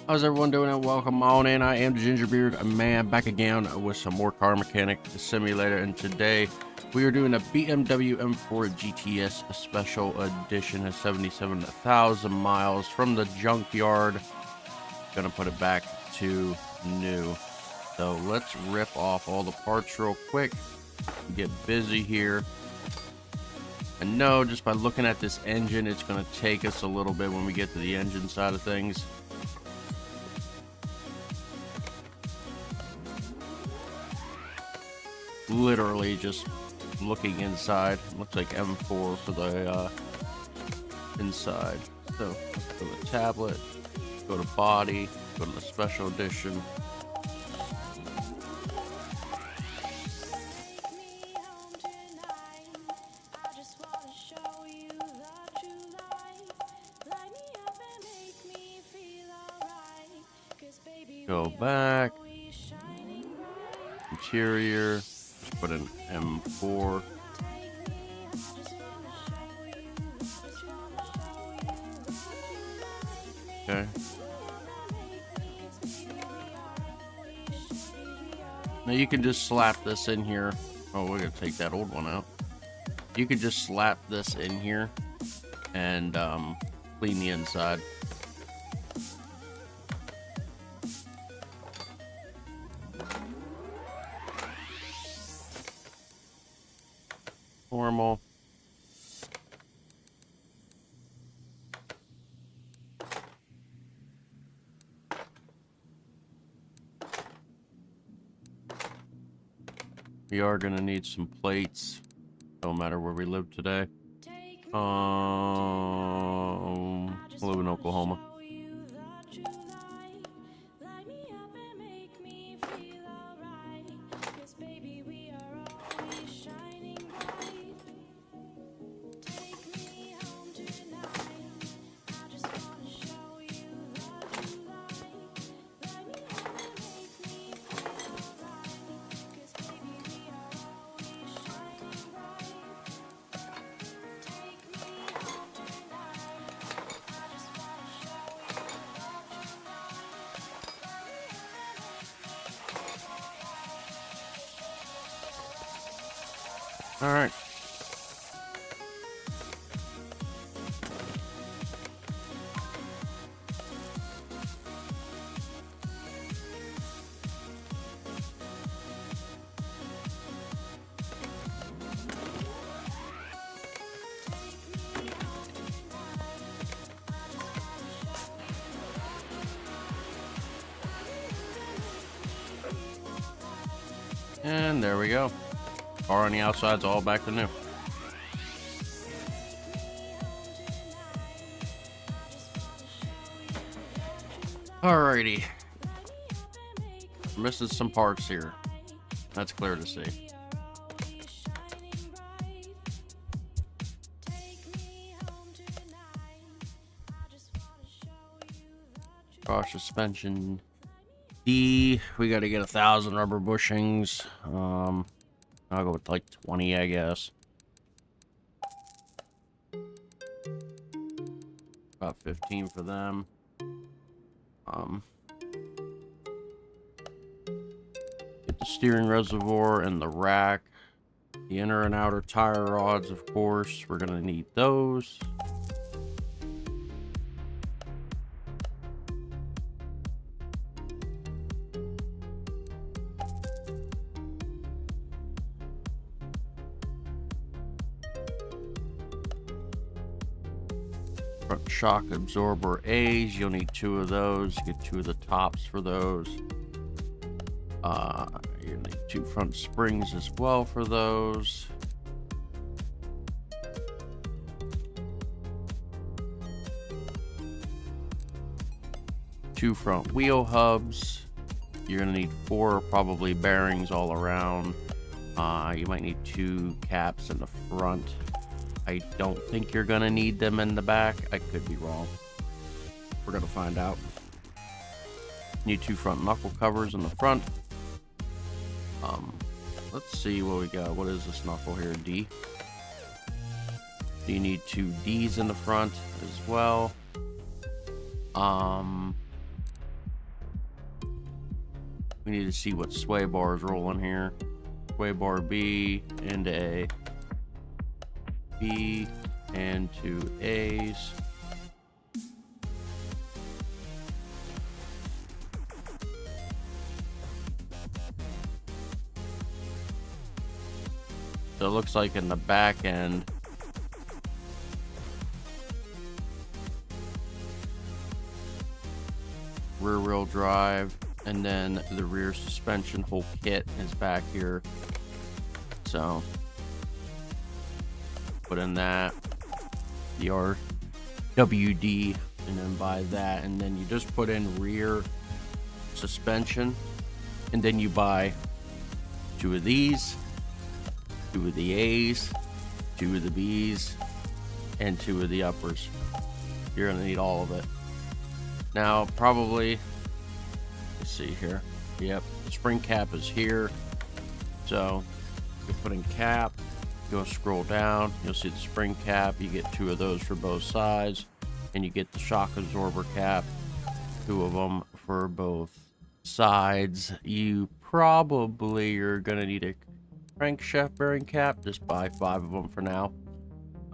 How's everyone doing? And welcome on in. I am the Gingerbeerdman, back again with some more car mechanic simulator. And today we are doing a BMW M4 GTS special edition of 77,000 miles from the junkyard. Gonna put it back to new. So let's rip off all the parts real quick. Get busy here. I know just by looking at this engine, it's gonna take us a little bit when we get to the engine side of things. Literally just looking inside. Looks like M4 for the inside. So let's go to tablet, go to body, go to the special edition. Go back. Interior. Put in M4. Okay. Now you can just slap this in here. Oh, we're gonna take that old one out. You can just slap this in here and clean the inside. Normal. We are gonna need some plates, no matter where we live today. I live in Oklahoma. All right. And there we go. Car on the outside's all back to new. Alrighty. Missing some parts here. That's clear to see. Car suspension D. We got to get 1,000 rubber bushings. I'll go with like 20, I guess. About 15 for them. Get the steering reservoir and the rack. The inner and outer tire rods, of course. We're gonna need those. Front shock absorber A's, you'll need 2 of those. Get 2 of the tops for those. You'll need 2 front springs as well for those. Two front wheel hubs. You're gonna need 4 probably bearings all around. You might need 2 caps in the front. I don't think you're gonna need them in the back. I could be wrong. We're gonna find out. Need 2 front knuckle covers in the front. Let's see what we got. What is this knuckle here? D. You need 2 D's in the front as well. We need to see what sway bar is rolling here. Sway bar B and A. B and 2 A's. So it looks like in the back end, rear wheel drive, and then the rear suspension whole kit is back here. So put in that, the RWD, and then buy that, and then you just put in rear suspension, and then you buy 2 of these, 2 of the A's, 2 of the B's, and 2 of the uppers. You're gonna need all of it. Now, probably, let's see here. Yep, the spring cap is here. So you put in cap, go scroll down, you'll see the spring cap. You get 2 of those for both sides, and you get the shock absorber cap, 2 of them for both sides. You probably are gonna need a crankshaft bearing cap. Just buy 5 of them for now.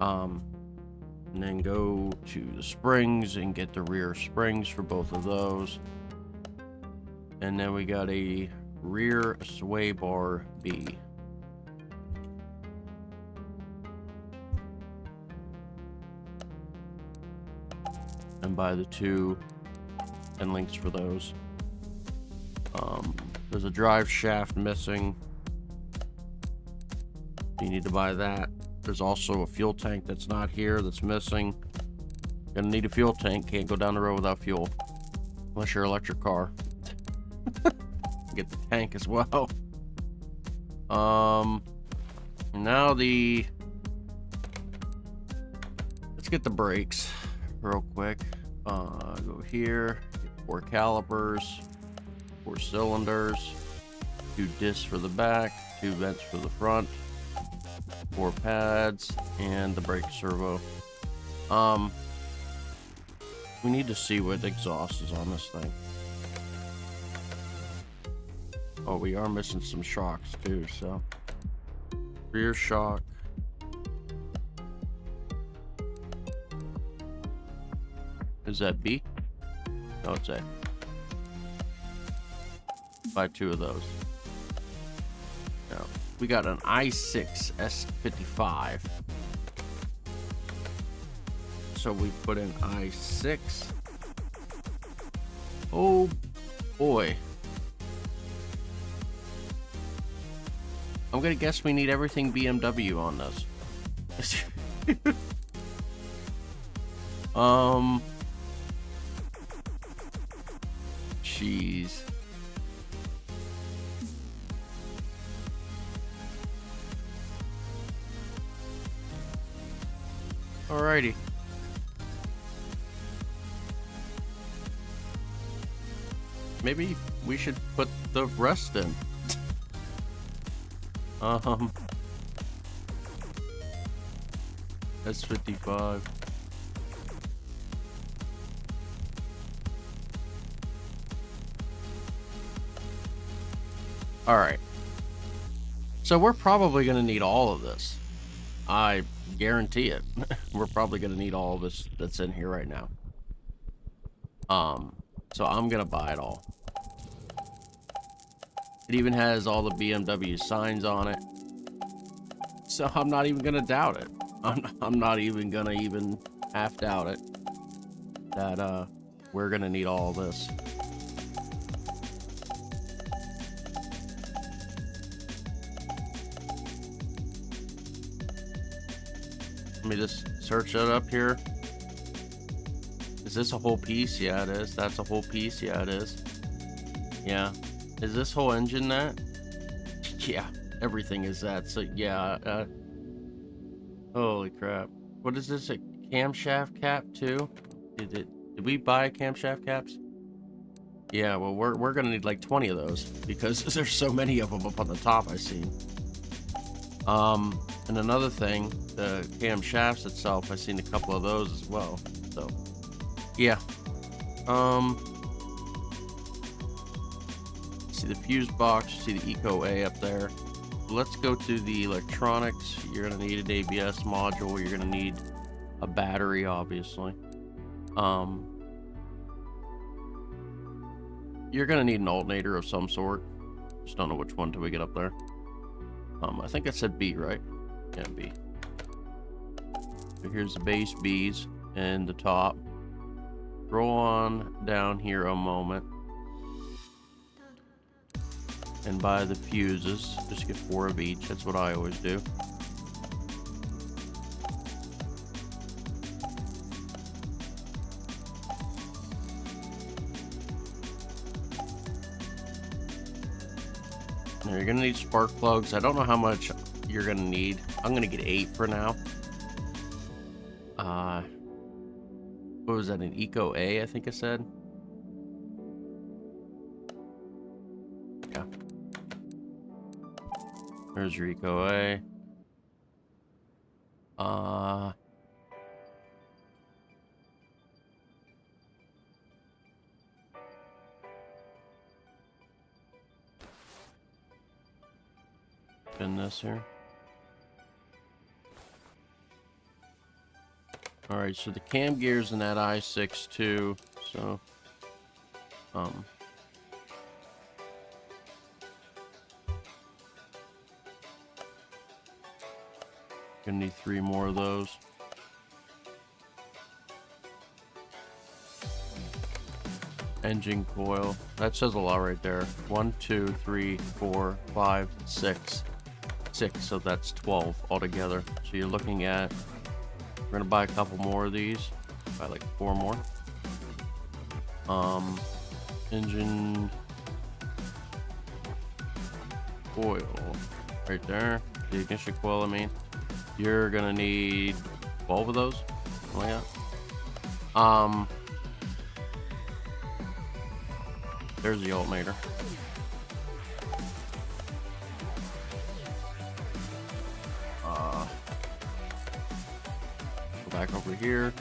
And then go to the springs and get the rear springs for both of those. And then we got a rear sway bar B. And buy the 2 and links for those. There's a drive shaft missing. You need to buy that. There's also a fuel tank that's not here, that's missing. Gonna need a fuel tank. Can't go down the road without fuel, unless you're an electric car. Get the tank as well. Now let's get the brakes real quick. Go here, get 4 calipers, 4 cylinders, 2 discs for the back, 2 vents for the front, 4 pads, and the brake servo. We need to see what exhaust is on this thing. Oh, we are missing some shocks too, so rear shock, is that B? No, it's A. Buy 2 of those. Now we got an i6 S55. So we put in i6. Oh boy. I'm gonna guess we need everything BMW on this. Jeez. Alrighty. Maybe we should put the rest in. That's 55. All right. So we're probably going to need all of this. I guarantee it. We're probably going to need all of this that's in here right now. So I'm going to buy it all. It even has all the BMW signs on it. So I'm not even going to doubt it. I'm not even going to half doubt it that we're going to need all of this. Let me just search it up here. Is this a whole piece? Yeah, it is. That's a whole piece. Yeah, it is. Yeah. Is this whole engine that? Yeah, everything is that. So yeah. Holy crap! What is this? A camshaft cap too? Did we buy camshaft caps? Yeah. Well, we're gonna need like 20 of those because there's so many of them up on the top I see. And another thing, the camshafts itself, I've seen a couple of those as well. So yeah. see the fuse box, you see the Eco A up there. Let's go to the electronics. You're gonna need an ABS module. You're gonna need a battery, obviously. You're gonna need an alternator of some sort. Just don't know which one till we get up there. I think I said B, right? Yeah, B. So here's the base B's and the top. Roll on down here a moment. And buy the fuses. Just get 4 of each. That's what I always do. Now you're gonna need spark plugs. I don't know how much you're gonna need. I'm gonna get 8 for now. What was that, an Eco A, I think I said? Yeah. There's your Eco A. Pin this here. Alright, so the cam gear's in that I6 too, so gonna need 3 more of those. Engine coil. That says a lot right there. 1, 2, 3, 4, 5, 6. 6, so that's 12 altogether. So you're looking at, we're gonna buy a couple more of these. Buy like 4 more. Engine coil right there. The ignition coil, I mean. You're gonna need 12 of those. Oh my god. There's the alternator. Go back over here.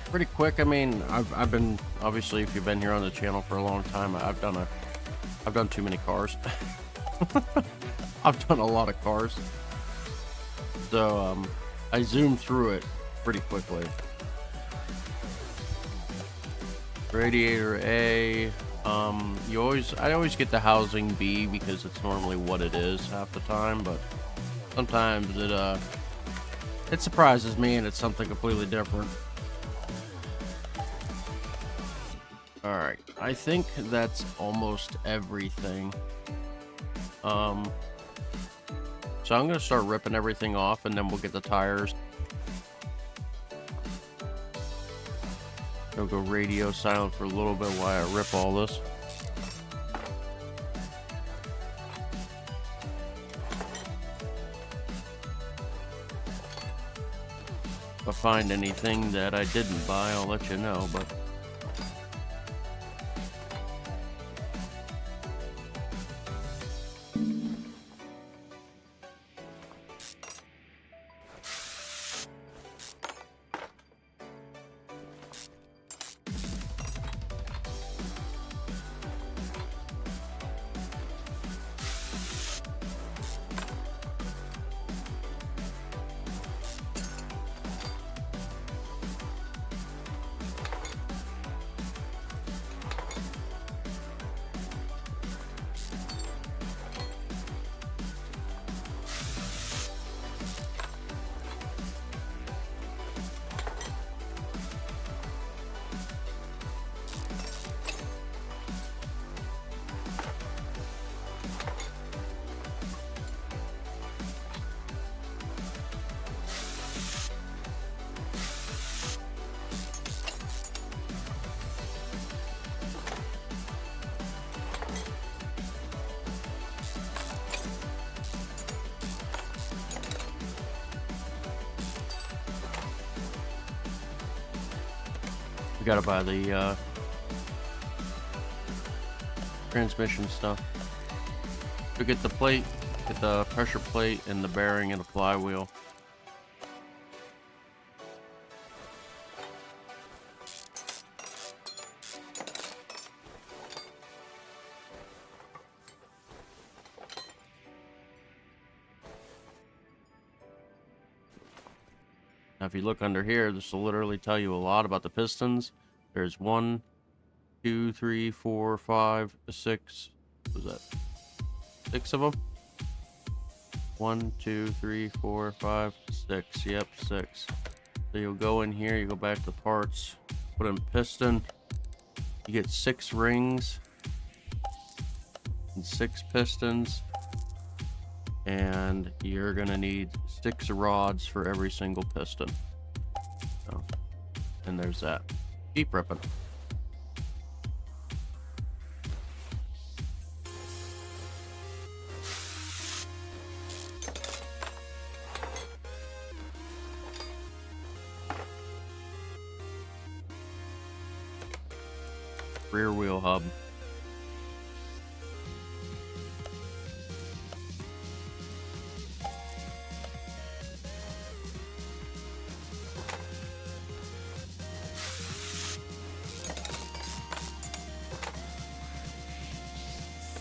Pretty quick. I mean, I've been, obviously, if you've been here on the channel for a long time, I've done too many cars. I've done a lot of cars. So I zoomed through it pretty quickly. Radiator A. I always get the housing B because it's normally what it is half the time, but sometimes it surprises me and it's something completely different. Alright, I think that's almost everything. So I'm gonna start ripping everything off and then we'll get the tires. I'll go radio silent for a little bit while I rip all this. If I find anything that I didn't buy, I'll let you know, but we gotta buy the transmission stuff. We get the plate, get the pressure plate and the bearing and the flywheel. Now, if you look under here, this will literally tell you a lot about the pistons. There's 1, 2, 3, 4, 5, 6. What was that? 6 of them? 1, 2, 3, 4, 5, 6. Yep, 6. So you'll go in here, you go back to parts, put in piston. You get 6 rings and 6 pistons. And you're gonna need 6 rods for every single piston. So, and there's that. Keep ripping. Rear wheel hub.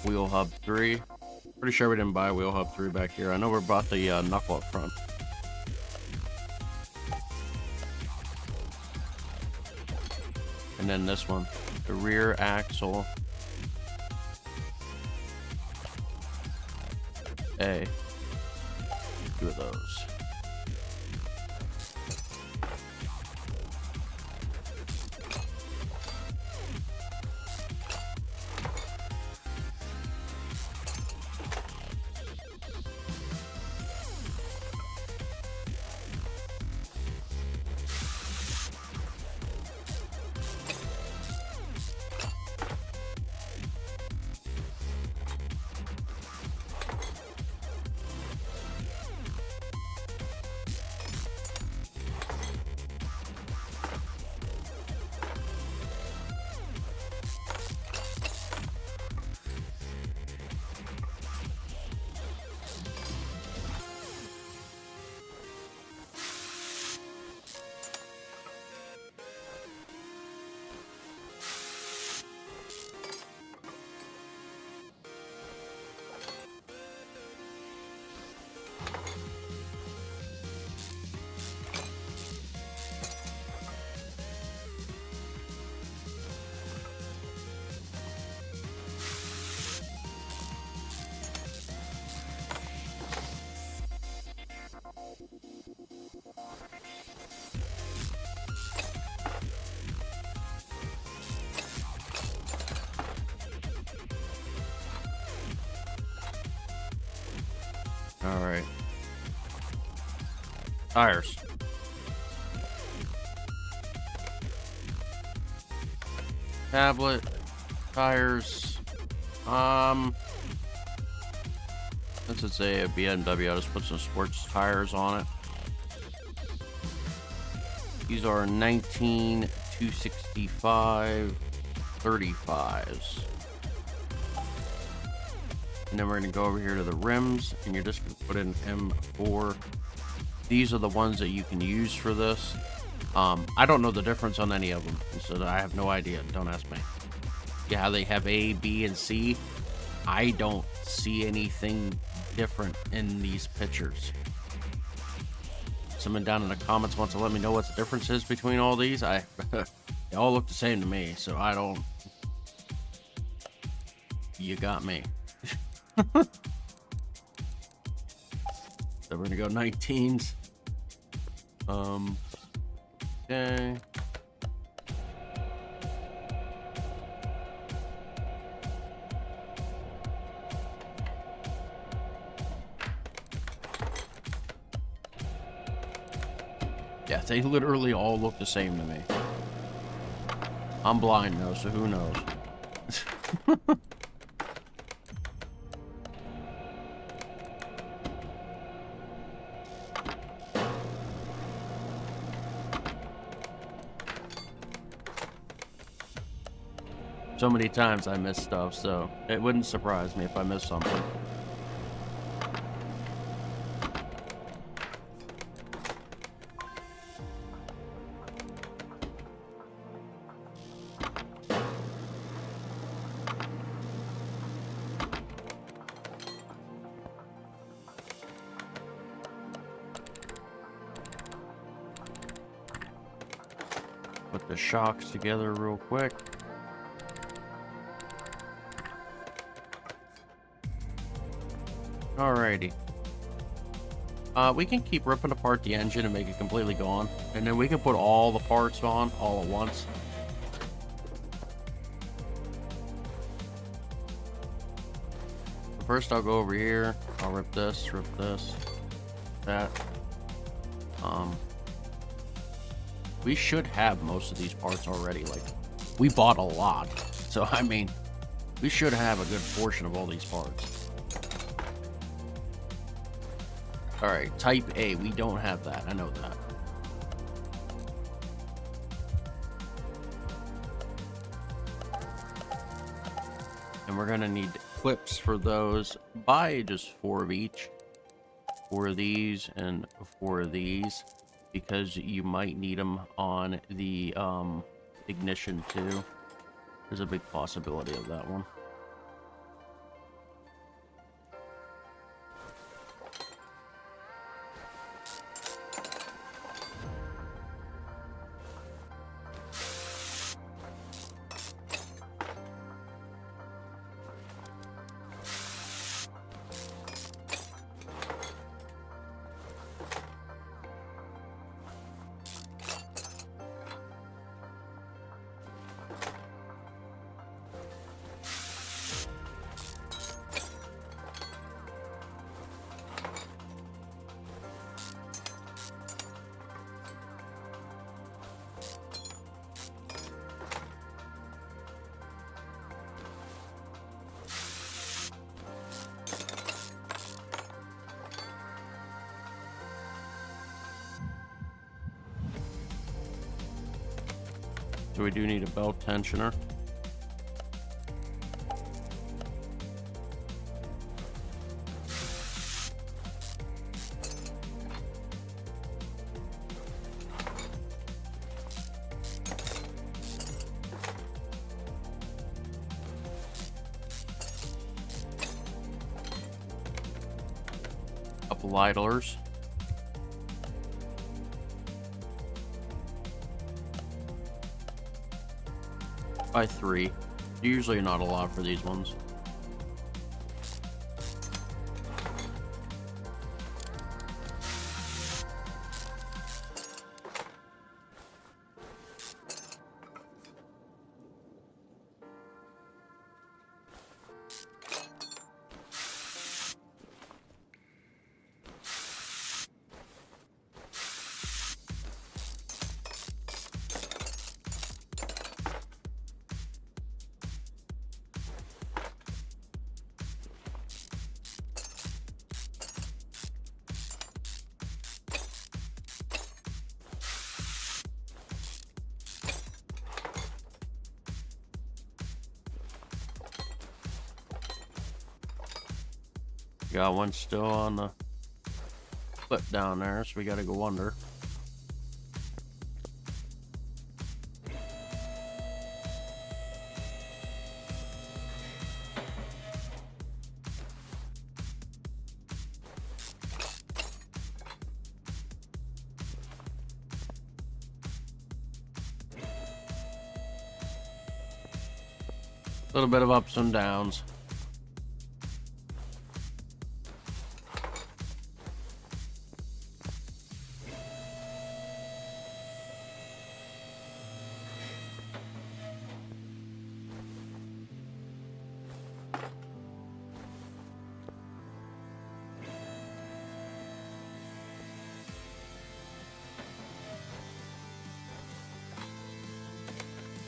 Wheel hub 3. Pretty sure we didn't buy wheel hub 3 back here. I know we bought the knuckle up front. And then this one, the rear axle. A. 2 of those. All right. Tires. Tablet. Tires. Since it's a BMW, I'll just put some sports tires on it. These are 19 265 35s. And then we're going to go over here to the rims, and you're just going to put in M4. These are the ones that you can use for this. I don't know the difference on any of them, so I have no idea. Don't ask me. Yeah, how they have A, B, and C. I don't see anything different in these pictures. Someone down in the comments wants to let me know what the difference is between all these. They all look the same to me, so I don't. You got me. So we're gonna go 19s. Okay. Yeah, they literally all look the same to me. I'm blind though, so who knows? So many times I miss stuff, so it wouldn't surprise me if I missed something. the shocks together real quick. Alrighty. We can keep ripping apart the engine and make it completely gone, and then we can put all the parts on all at once. First, I'll go over here. I'll rip this, that. We should have most of these parts already. Like, we bought a lot, so I mean, we should have a good portion of all these parts. All right, Type A. We don't have that. I know that. And we're gonna need clips for those. Buy just 4 of each. 4 of these and 4 of these, because you might need them on the ignition too. There's a big possibility of that one. So we do need a belt tensioner. Couple idlers. By 3. Usually not a lot for these ones. Got one still on the clip down there, so we gotta go under. A little bit of ups and downs.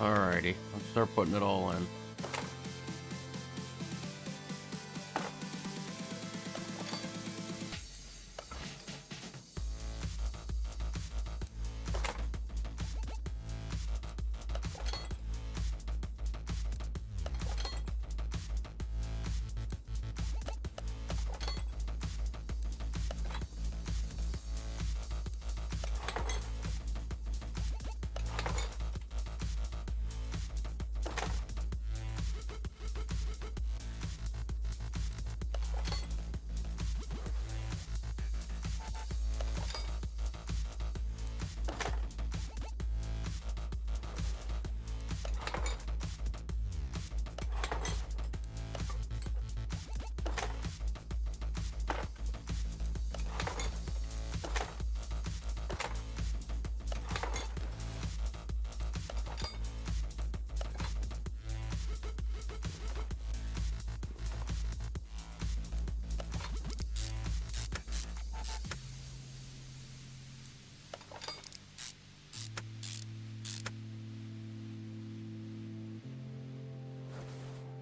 Alrighty, let's start putting it all in.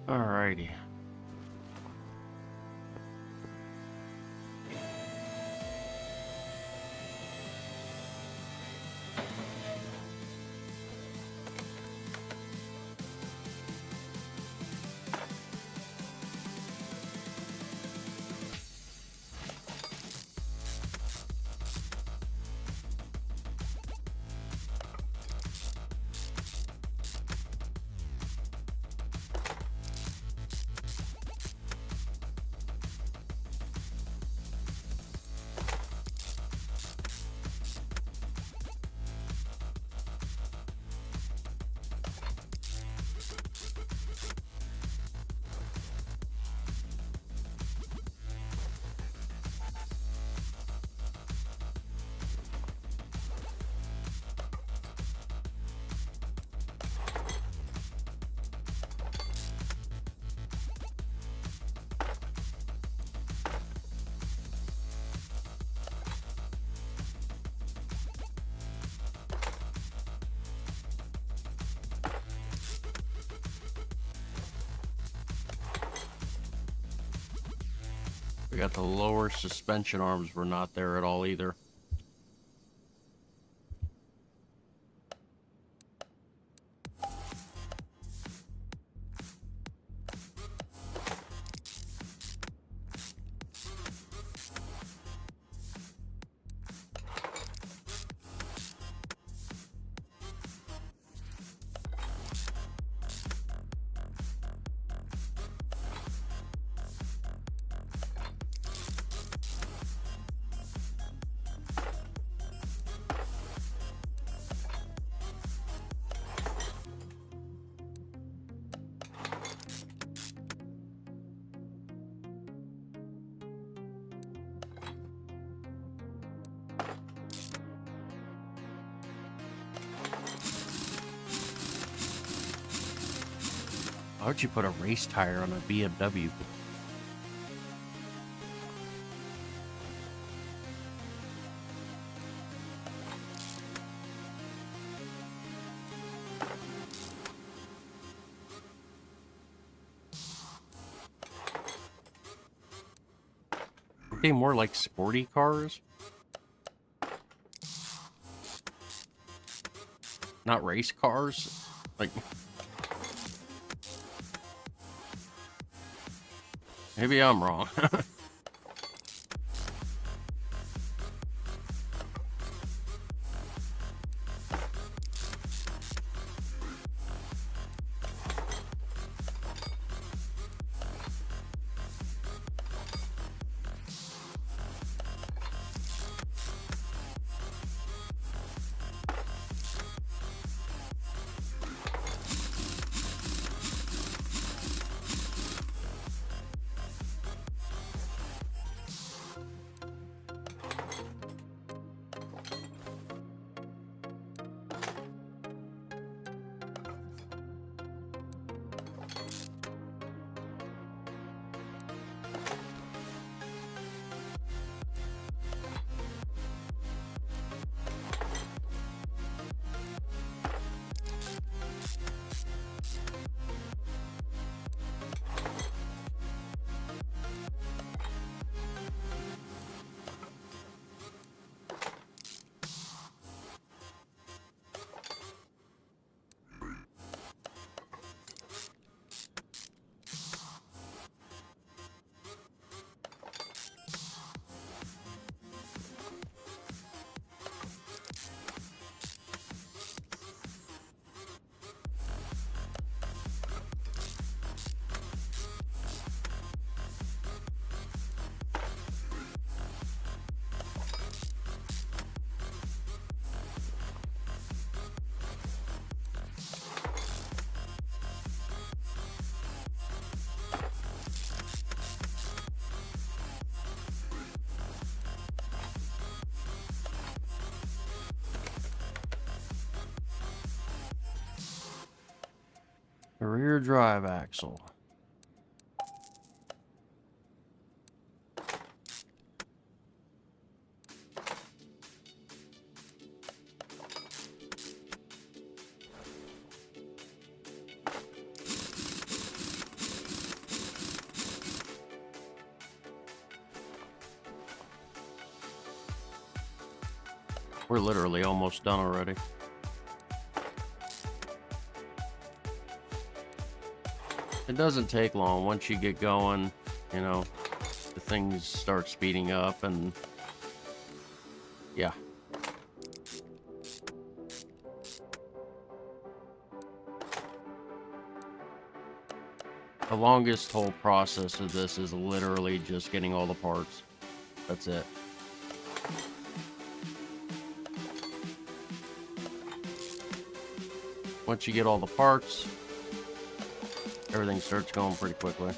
Alrighty. We got the lower suspension arms were not there at all either. Why would you put a race tire on a BMW? Aren't they more like sporty cars? Not race cars? Like... Maybe I'm wrong. Rear drive axle. We're literally almost done already. It doesn't take long. Once you get going, you know, the things start speeding up, and yeah. The longest whole process of this is literally just getting all the parts. That's it. Once you get all the parts, everything starts going pretty quickly.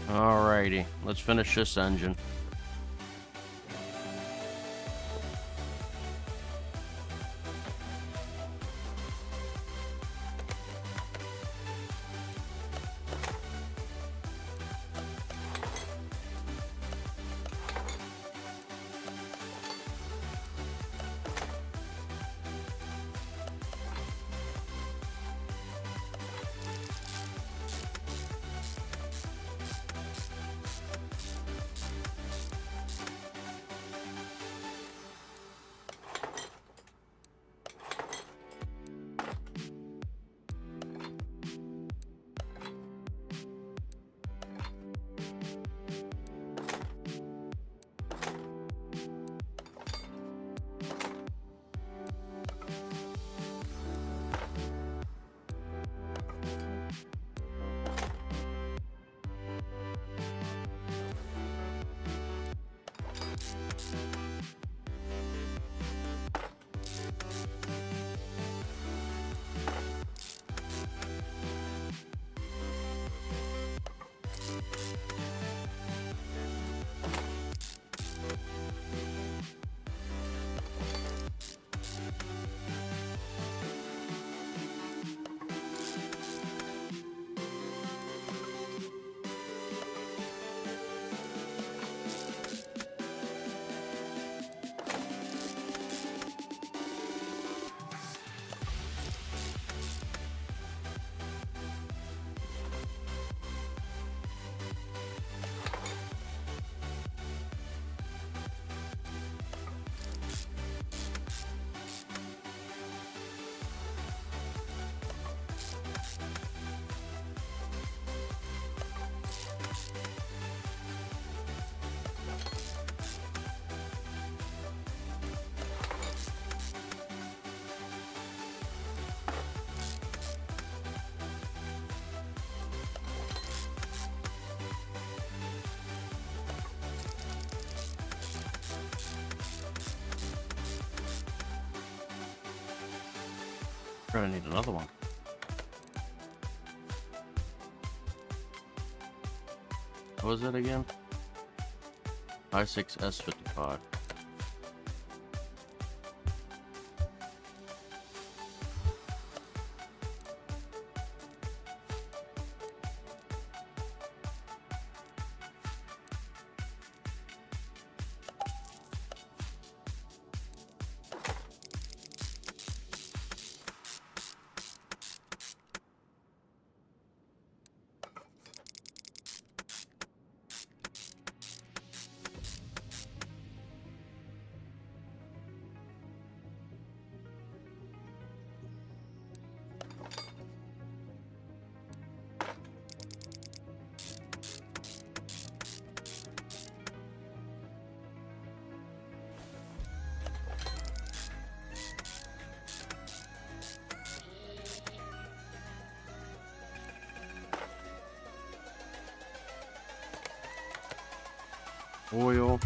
Alrighty, let's finish this engine. Gonna need another one. What was it again? I6S55. oil.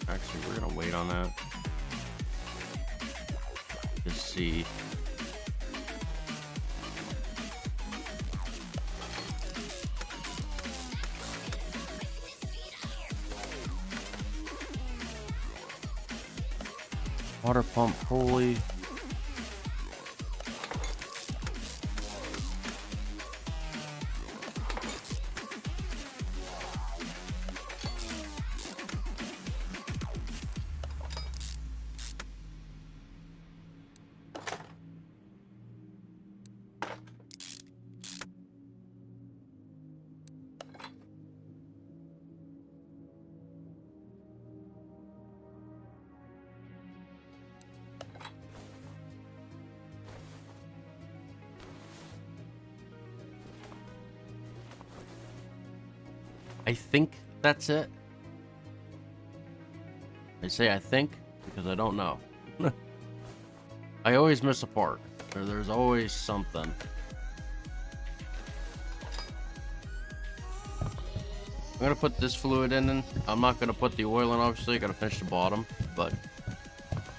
Actually, we're gonna wait on that to see. Water pump pulley. I think that's it. I say I think because I don't know. I always miss a part. There's always something. I'm gonna put this fluid in. I'm not gonna put the oil in, obviously. I gotta finish the bottom, but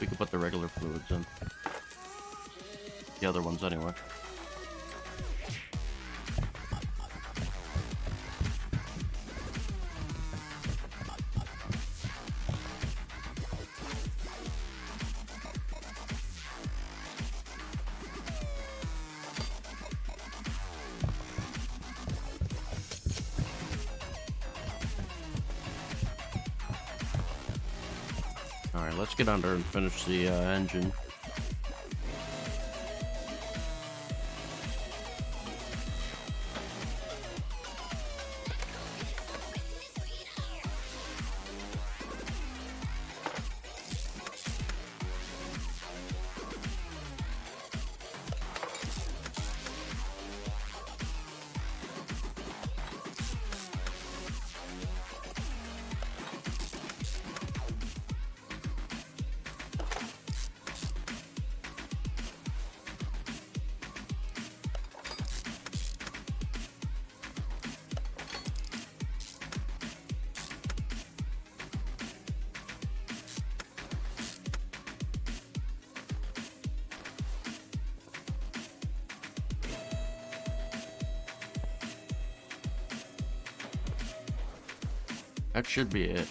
we can put the regular fluids in. The other ones anyway. Alright, let's get under and finish the engine. That should be it.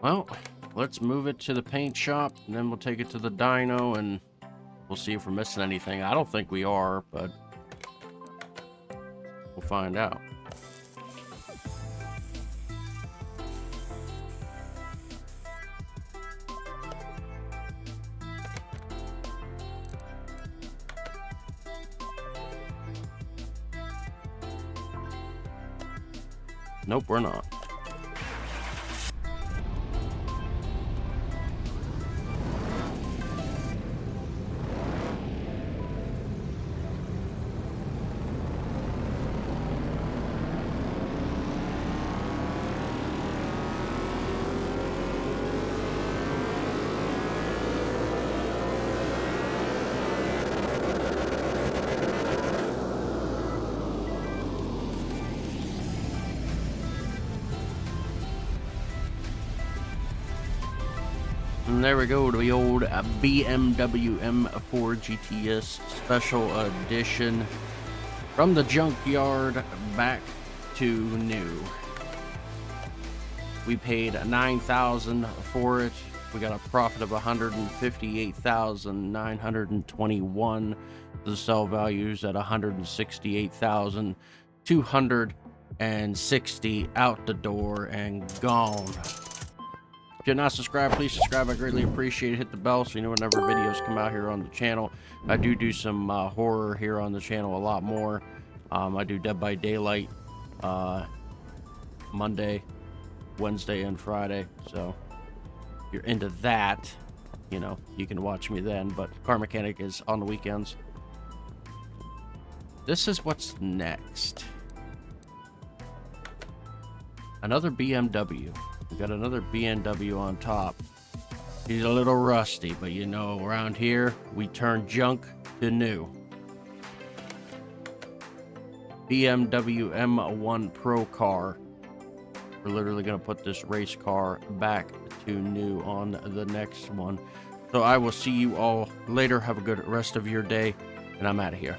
Well, let's move it to the paint shop, and then we'll take it to the dyno, and we'll see if we're missing anything. I don't think we are, but we'll find out. Nope, we're not. And there we go, the old BMW M4 GTS Special Edition. From the junkyard back to new. We paid $9,000 for it. We got a profit of 158,921. The sell values at 168,260 out the door and gone. If you're not subscribed, please subscribe. I greatly appreciate it. Hit the bell so you know whenever videos come out here on the channel. I do some horror here on the channel a lot more. I do Dead by Daylight Monday, Wednesday, and Friday. So if you're into that, you know, you can watch me then. But Car Mechanic is on the weekends. This is what's next. Another BMW. We got another BMW on top. He's a little rusty, but you know, around here, we turn junk to new. BMW M1 Pro car. We're literally going to put this race car back to new on the next one. So I will see you all later. Have a good rest of your day, and I'm out of here.